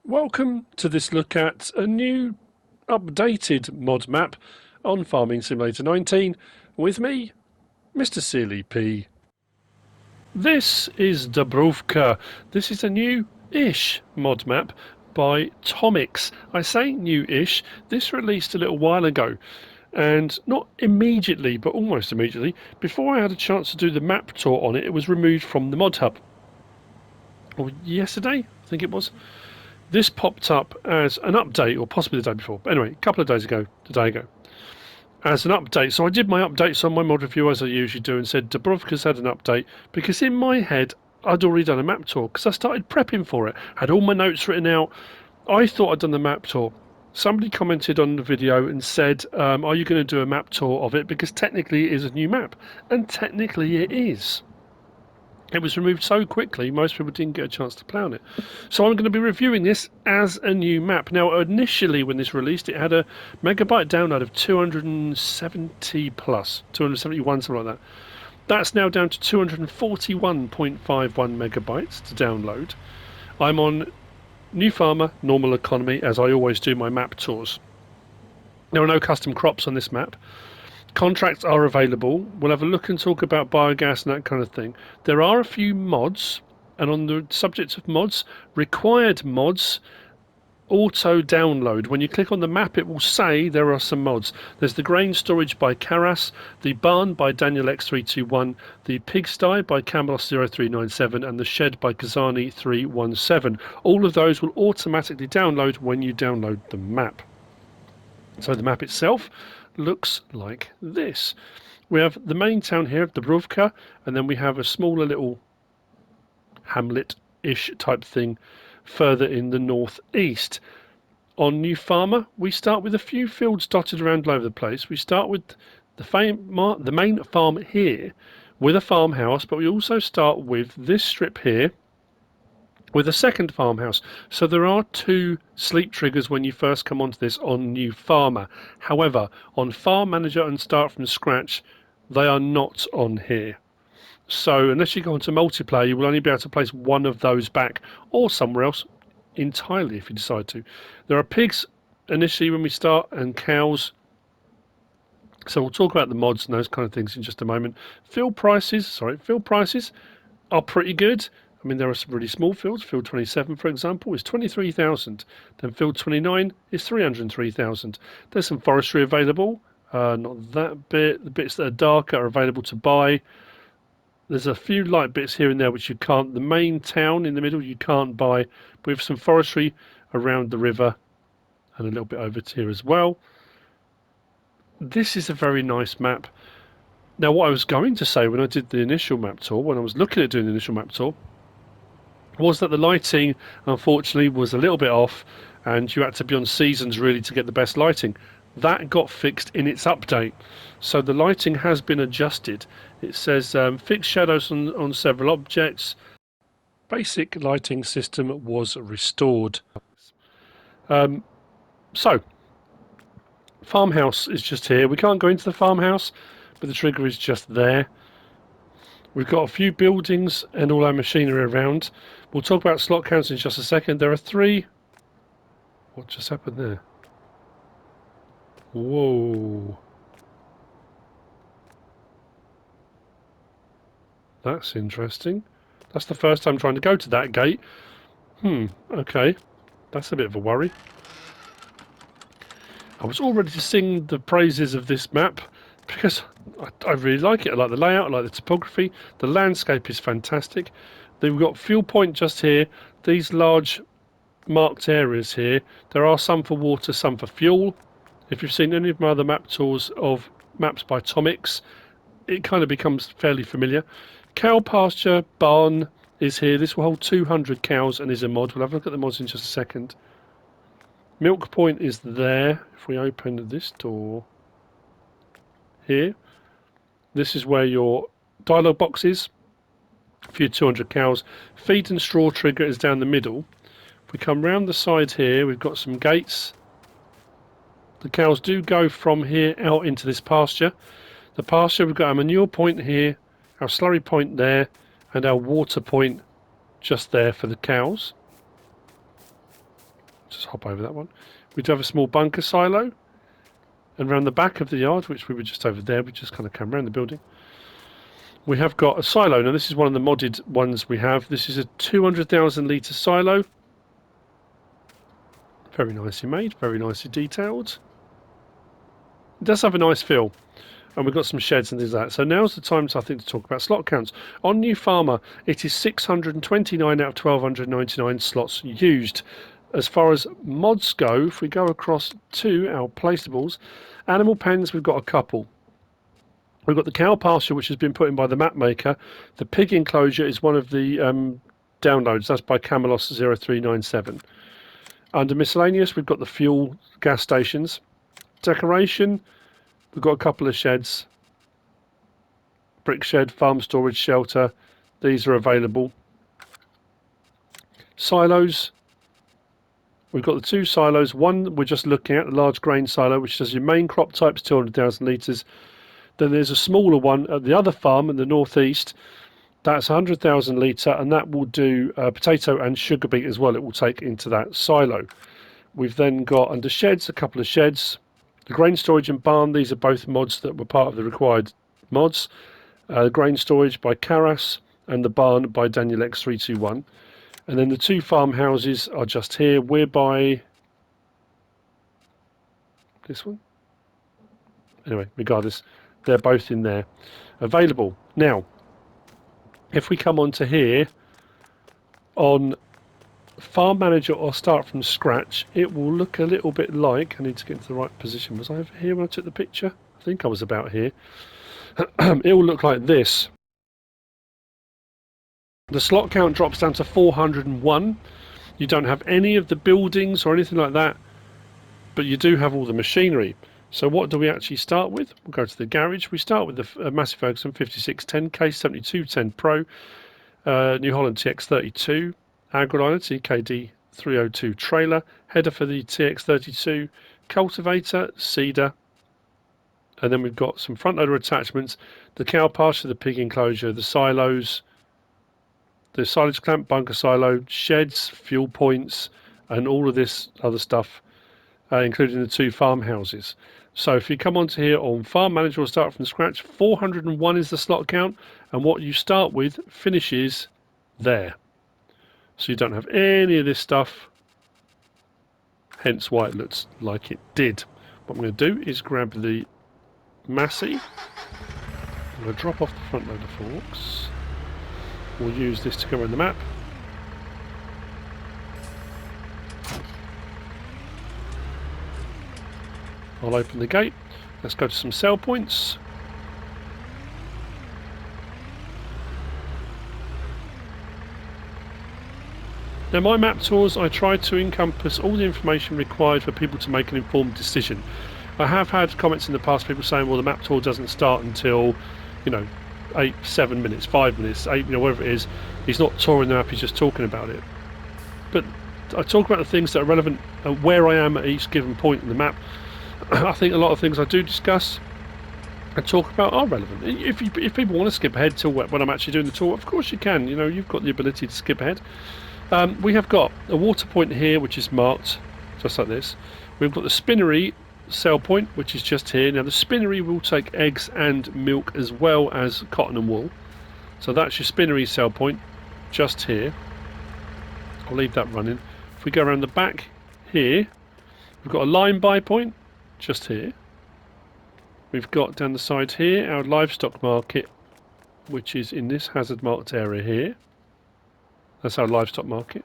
Welcome to this look at a new updated mod map on Farming Simulator 19 with me, MrSealyp. This is DABROWKA. This is a new-ish mod map by Tomix. I say new-ish, this released a little while ago, and not immediately, but almost immediately, before I had a chance to do the map tour on it, it was removed from the mod hub. Or yesterday, I think it was. This popped up as an update, or possibly the day before. But anyway, a couple of days ago, the day ago, as an update. So I did my updates on my mod review as I usually do and said Dabrowka's had an update because in my head I'd already done a map tour because I started prepping for it. Had all my notes written out. I thought I'd done the map tour. Somebody commented on the video and said, are you going to do a map tour of it? Because technically it is a new map. And technically it is. It was removed so quickly, most people didn't get a chance to play on it. So I'm going to be reviewing this as a new map. Now, initially when this released, it had a megabyte download of 270 plus, 271, something like that. That's now down to 241.51 megabytes to download. I'm on New Farmer, Normal Economy, as I always do my map tours. There are no custom crops on this map. Contracts are available. We'll have a look and talk about biogas and that kind of thing. There are a few mods, and on the subject of mods, required mods auto download. When you click on the map, it will say there are some mods. There's the grain storage by Karas, the barn by Daniel X321, the pigsty by Camelos0397, and the shed by Kazani317. All of those will automatically download when you download the map. So the map itself looks like this. We have the main town here of DABROWKA, and then we have a smaller little hamlet-ish type thing further in the northeast. On New Farmer, we start with a few fields dotted around all over the place. We start with the main farm here with a farmhouse, but we also start with this strip here with a second farmhouse. So there are two sleep triggers when you first come onto this on New Farmer. However, on Farm Manager and Start from Scratch, they are not on here. So unless you go onto multiplayer, you will only be able to place one of those back or somewhere else entirely if you decide to. There are pigs initially when we start and cows. So we'll talk about the mods and those kind of things in just a moment. Field prices are pretty good. I mean, there are some really small fields. Field 27, for example, is 23,000. Then field 29 is 303,000. There's some forestry available. Not that bit. The bits that are darker are available to buy. There's a few light bits here and there which you can't. The main town in the middle you can't buy. But we have some forestry around the river and a little bit over here as well. This is a very nice map. Now, what I was going to say when I did the initial map tour, when I was looking at doing the initial map tour, was that the lighting unfortunately was a little bit off and you had to be on seasons really to get the best lighting. That got fixed in its update, so the lighting has been adjusted. It says fixed shadows on several objects. Basic lighting system was restored. So farmhouse is just here. We can't go into the farmhouse, but the trigger is just there. We've got a few buildings and all our machinery around. We'll talk about slot counts in just a second. There are 3. What just happened there? Whoa. That's interesting. That's the first time trying to go to that gate. Okay. That's a bit of a worry. I was all ready to sing the praises of this map because I really like it. I like the layout, I like the topography. The landscape is fantastic. We've got fuel point just here. These large marked areas here. There are some for water, some for fuel. If you've seen any of my other map tours of maps by Tomix, it kind of becomes fairly familiar. Cow pasture barn is here. This will hold 200 cows and is a mod. We'll have a look at the mods in just a second. Milk point is there. If we open this door here, this is where your dialogue box is for your 200 cows. Feed and straw trigger is down the middle. If we come round the side here, we've got some gates. The cows do go from here out into this pasture. The pasture, we've got our manure point here, our slurry point there, and our water point just there for the cows. Just hop over that one. We do have a small bunker silo. And around the back of the yard, which we were just over there, we just kind of come around the building. We have got a silo. Now this is one of the modded ones we have. This is a 200,000 litre silo. Very nicely made, very nicely detailed. It does have a nice feel. And we've got some sheds and things like that. So now's the time, I think, to talk about slot counts. On New Farmer, it is 629 out of 1,299 slots used. As far as mods go, if we go across to our placeables, animal pens, we've got a couple. We've got the cow pasture, which has been put in by the map maker. The pig enclosure is one of the downloads. That's by Camelos 0397. Under miscellaneous, we've got the fuel gas stations. Decoration, we've got a couple of sheds. Brick shed, farm storage shelter. These are available. Silos. We've got the two silos. One we're just looking at, the large grain silo, which does your main crop types, 200,000 litres. Then there's a smaller one at the other farm in the northeast. That's 100,000 litre, and that will do potato and sugar beet as well. It will take into that silo. We've then got under sheds, a couple of sheds. The grain storage and barn, these are both mods that were part of the required mods. Grain storage by Karas and the barn by Daniel X321. And then the two farmhouses are just here. We're by this one. Anyway, regardless, they're both in there available. Now, if we come onto here on Farm Manager or Start from Scratch, it will look a little bit like, I need to get into the right position. Was I over here when I took the picture? I think I was about here. It will look like this. The slot count drops down to 401. You don't have any of the buildings or anything like that, but you do have all the machinery. So what do we actually start with? We'll go to the garage. We start with the Massey Ferguson 5610 Case 7210 Pro, New Holland TX32, Agroliner TKD 302 trailer, header for the TX32, cultivator, seeder, and then we've got some front loader attachments, the cow pasture, the pig enclosure, the silos, the silage clamp, bunker silo, sheds, fuel points, and all of this other stuff, including the two farmhouses. So if you come onto here on Farm Manager or Start from Scratch, 401 is the slot count, and what you start with finishes there. So you don't have any of this stuff, hence why it looks like it did. What I'm going to do is grab the Massey. I'm going to drop off the front loader forks. We'll use this to go around the map. I'll open the gate. Let's go to some sell points. Now, my map tours, I try to encompass all the information required for people to make an informed decision. I have had comments in the past, people saying, well, the map tour doesn't start until, 7 minutes, 5 minutes, 8, whatever it is. He's not touring the map, he's just talking about it. But I talk about the things that are relevant where I am at each given point in the map. I think a lot of things I do discuss and talk about are relevant. If people want to skip ahead to when I'm actually doing the tour, of course you can. You've got the ability to skip ahead. We have got a water point here, which is marked just like this. We've got the spinnery sell point, which is just here. Now the spinnery will take eggs and milk as well as cotton and wool. So that's your spinnery sell point just here. I'll leave that running. If we go around the back here, we've got a line buy point just here. We've got down the side here our livestock market, which is in this hazard marked area here. That's our livestock market.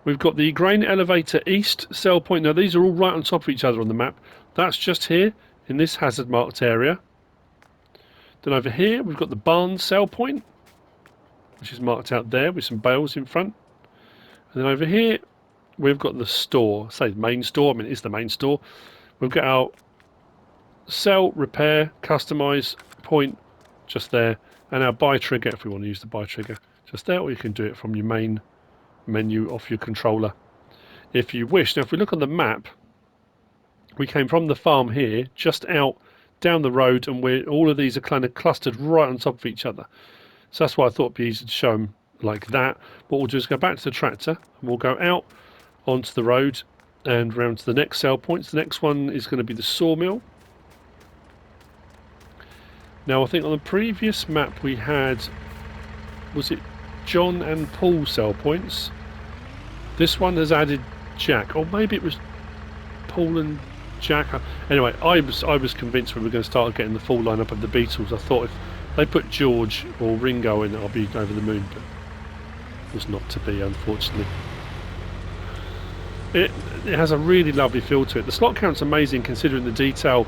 We've got the grain elevator east sell point. Now these are all right on top of each other on the map. That's just here in this hazard marked area. Then over here we've got the barn sell point, which is marked out there with some bales in front. And then over here we've got the store, say the main store. I mean, it's the main store. We've got our sell, repair, customize point just there, and our buy trigger if we want to use the buy trigger just there, or you can do it from your main menu off your controller if you wish. Now if we look on the map, we came from the farm here just out down the road, and all of these are kind of clustered right on top of each other. So that's why I thought it'd be easy to show them like that. What we'll do is go back to the tractor and we'll go out onto the road, and round to the next sale points. The next one is going to be the Sawmill. Now I think on the previous map we had, was it John and Paul sell points? This one has added Jack, or maybe it was Paul and Jack. Anyway, I was convinced we were going to start getting the full lineup of the Beatles. I thought if they put George or Ringo in, I'll be over the moon, but it was not to be, unfortunately. It has a really lovely feel to it. The slot count's amazing considering the detail.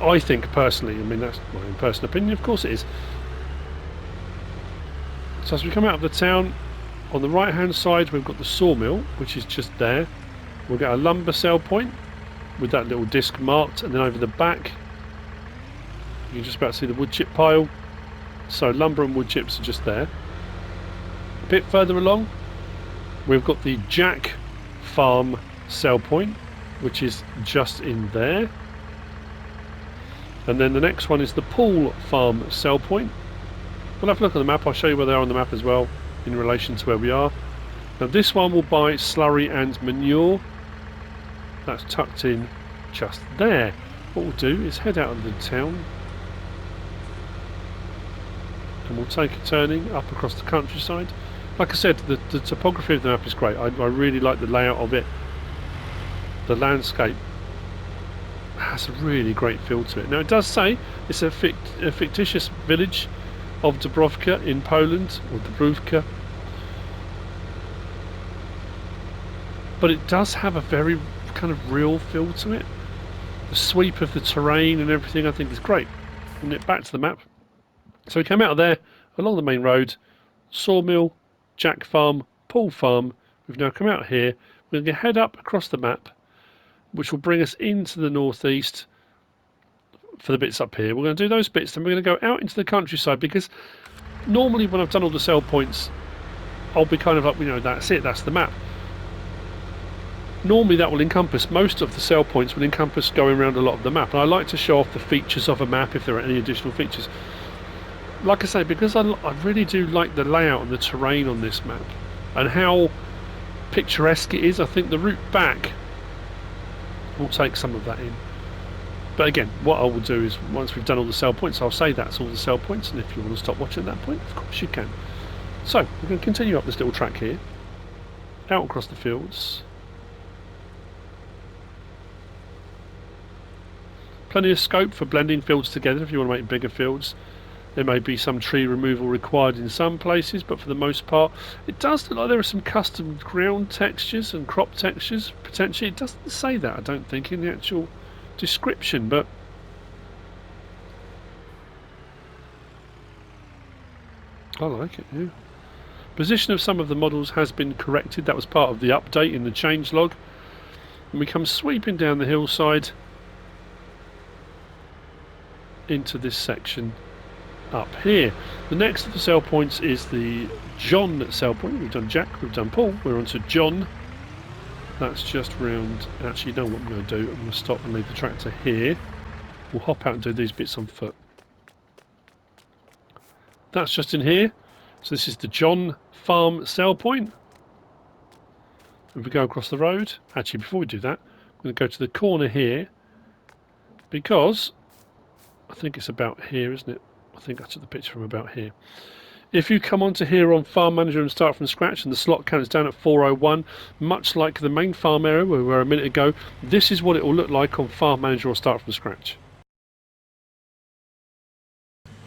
I think personally, I mean that's my own personal opinion, of course it is. So as we come out of the town, on the right hand side we've got the Sawmill, which is just there. We'll get a lumber sale point with that little disc marked, and then over the back you can just about see the wood chip pile. So lumber and wood chips are just there. A bit further along we've got the Jack Farm sell point, which is just in there, and then the next one is the Paul Farm sell point. We'll have a look at the map. I'll show you where they are on the map as well in relation to where we are. Now this one will buy slurry and manure. That's tucked in just there. What we'll do is head out of the town and we'll take a turning up across the countryside. Like I said, the topography of the map is great. I really like the layout of it. The landscape has a really great feel to it. Now it does say it's a fictitious village of DABROWKA in Poland, or DABROWKA, but it does have a very kind of real feel to it. The sweep of the terrain and everything I think is great. And it back to the map. So we came out of there along the main road, Sawmill, Jack Farm, Paul Farm. We've now come out here. We're going to head up across the map, which will bring us into the northeast for the bits up here. We're going to do those bits, then we're going to go out into the countryside, because normally when I've done all the sell points I'll be kind of like, you know, that's it, that's the map. Normally that will encompass, most of the sell points will encompass going around a lot of the map, and I like to show off the features of a map if there are any additional features. Like I say, because I really do like the layout and the terrain on this map and how picturesque it is, I think the route back will take some of that in. But again, what I will do is once we've done all the sell points, I'll say that's all the sell points, and if you want to stop watching at that point, of course you can. So we're going to continue up this little track here, out across the fields. Plenty of scope for blending fields together if you want to make bigger fields. There may be some tree removal required in some places, but for the most part it does look like there are some custom ground textures and crop textures potentially. It doesn't say that, I don't think, in the actual description, but I like it. Yeah. Position of some of the models has been corrected. That was part of the update in the changelog. And we come sweeping down the hillside into this section up here. The next of the sell points is the John sell point. We've done Jack, we've done Paul, we're on to John. That's just round. Actually, you know what I'm going to do? I'm going to stop and leave the tractor here. We'll hop out and do these bits on foot. That's just in here. So this is the John Farm sell point. If we go across the road, actually before we do that, I'm going to go to the corner here, because I think it's about here, isn't it? I think I took the picture from about here. If you come onto here on Farm Manager and start from scratch, and the slot count is down at 401, much like the main farm area where we were a minute ago, this is what it will look like on Farm Manager or start from scratch.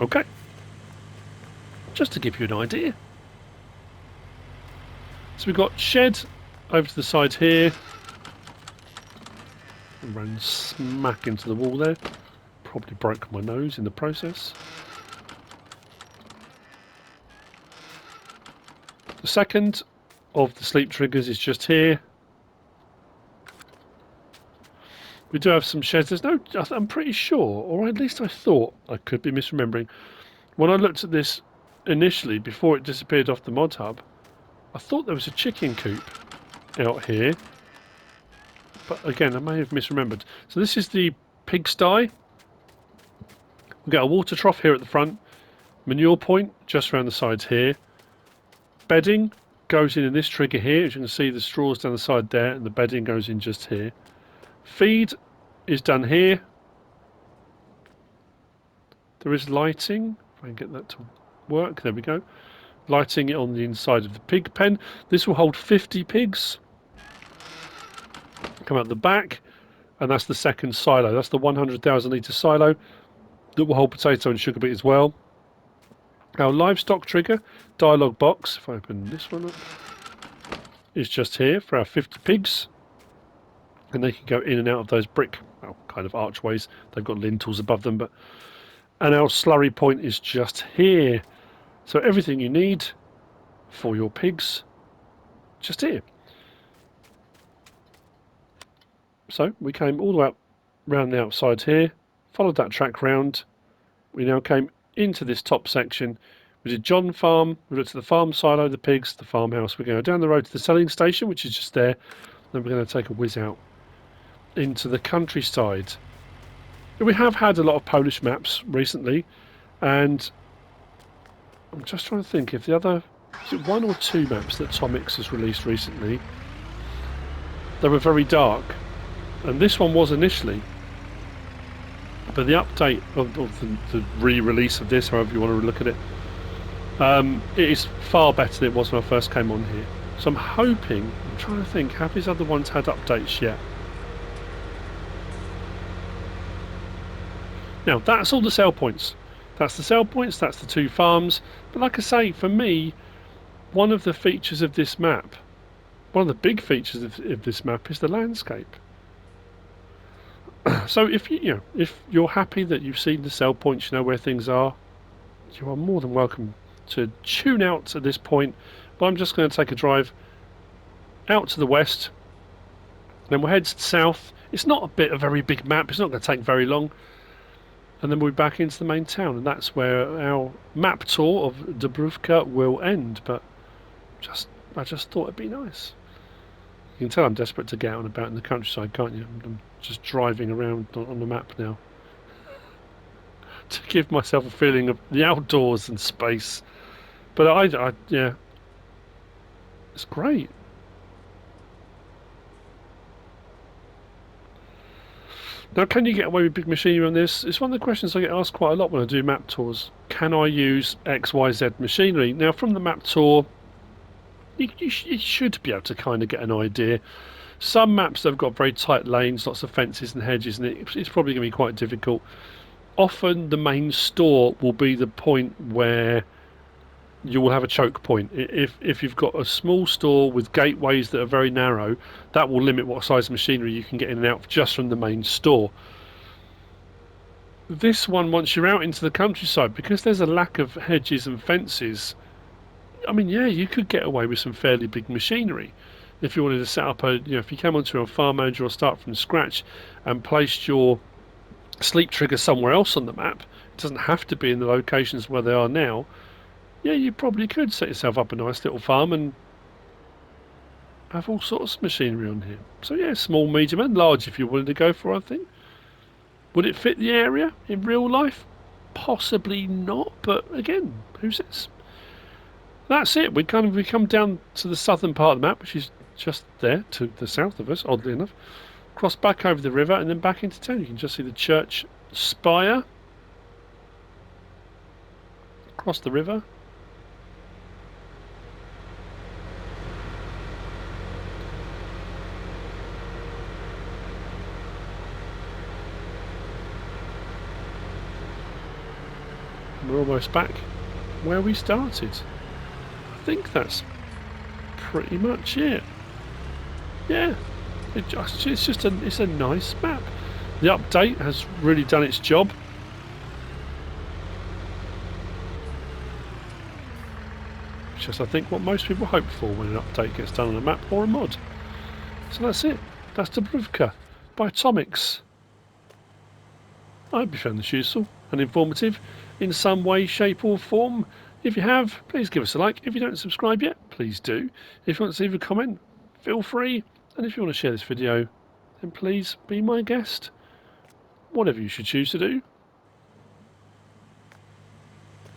Okay, just to give you an idea. So we've got shed over to the side here. And ran smack into the wall there. Probably broke my nose in the process. The second of the sleep triggers is just here. We do have some sheds. There's no, I'm pretty sure, or at least I thought, I could be misremembering, when I looked at this initially before it disappeared off the mod hub, I thought there was a chicken coop out here, but again I may have misremembered. So this is the pigsty. We've got a water trough here at the front, manure point just around the sides here, bedding goes in this trigger here. As you can see, the straws down the side there, and the bedding goes in just here. Feed is done here. There is lighting. If I can get that to work, there we go. Lighting it on the inside of the pig pen. This will hold 50 pigs. Come out the back, and that's the second silo. That's the 100,000 litre silo that will hold potato and sugar beet as well. Our livestock trigger dialogue box, if I open this one up, is just here for our 50 pigs, and they can go in and out of those brick, well, kind of archways. They've got lintels above them, but and our slurry point is just here. So everything you need for your pigs, just here. So we came all the way up round the outside here, followed that track round. We now came into this top section. We did John Farm, we looked at the farm silo, the pigs, the farmhouse. We're going to go down the road to the selling station, which is just there. Then we're going to take a whiz out into the countryside. We have had a lot of Polish maps recently, and I'm just trying to think if the other, is it 1 or 2 maps that Tomix has released recently? They were very dark, and this one was initially. But the update of the re-release of this, however you want to look at it, it is far better than it was when I first came on here. So I'm hoping, I'm trying to think, have these other ones had updates yet? Now, that's all the sell points. That's the sell points, that's the 2 farms. But like I say, for me, one of the features of this map, one of the big features of this map is the landscape. So if if you're happy that you've seen the sell points, you know where things are, you are more than welcome to tune out at this point. But I'm just going to take a drive out to the west, then we'll head south. It's not a very big map, it's not going to take very long, and then we'll be back into the main town, and that's where our map tour of DABROWKA will end. But I just thought it'd be nice. You can tell I'm desperate to get out and about in the countryside, can't you? I'm just driving around on the map now to give myself a feeling of the outdoors and space. But yeah, it's great. Now, can you get away with big machinery on this? It's one of the questions I get asked quite a lot when I do map tours. Can I use XYZ machinery? Now, from the map tour, you should be able to kind of get an idea. Some maps have got very tight lanes, lots of fences and hedges, and it's probably going to be quite difficult. Often the main store will be the point where you will have a choke point. If you've got a small store with gateways that are very narrow, that will limit what size machinery you can get in and out just from the main store. This one, once you're out into the countryside, because there's a lack of hedges and fences, I mean, yeah, you could get away with some fairly big machinery. If you wanted to set up if you came onto a farm manager or start from scratch and placed your sleep trigger somewhere else on the map, it doesn't have to be in the locations where they are now. Yeah, you probably could set yourself up a nice little farm and have all sorts of machinery on here. So yeah, small, medium and large if you wanted to go for, I think. Would it fit the area in real life? Possibly not, but again, who says? That's it. We come down to the southern part of the map, which is just there to the south of us, oddly enough. Cross back over the river and then back into town. You can just see the church spire across the river. We're almost back where we started. I think that's pretty much it. Yeah, it's a nice map. The update has really done its job. It's just, I think, what most people hope for when an update gets done on a map or a mod. So that's it. That's DABROWKA by Tomix. I hope you found this useful and informative in some way, shape or form. If you have, please give us a like. If you don't subscribe yet, please do. If you want to leave a comment, feel free. And if you want to share this video, then please be my guest. Whatever you should choose to do.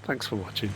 Thanks for watching.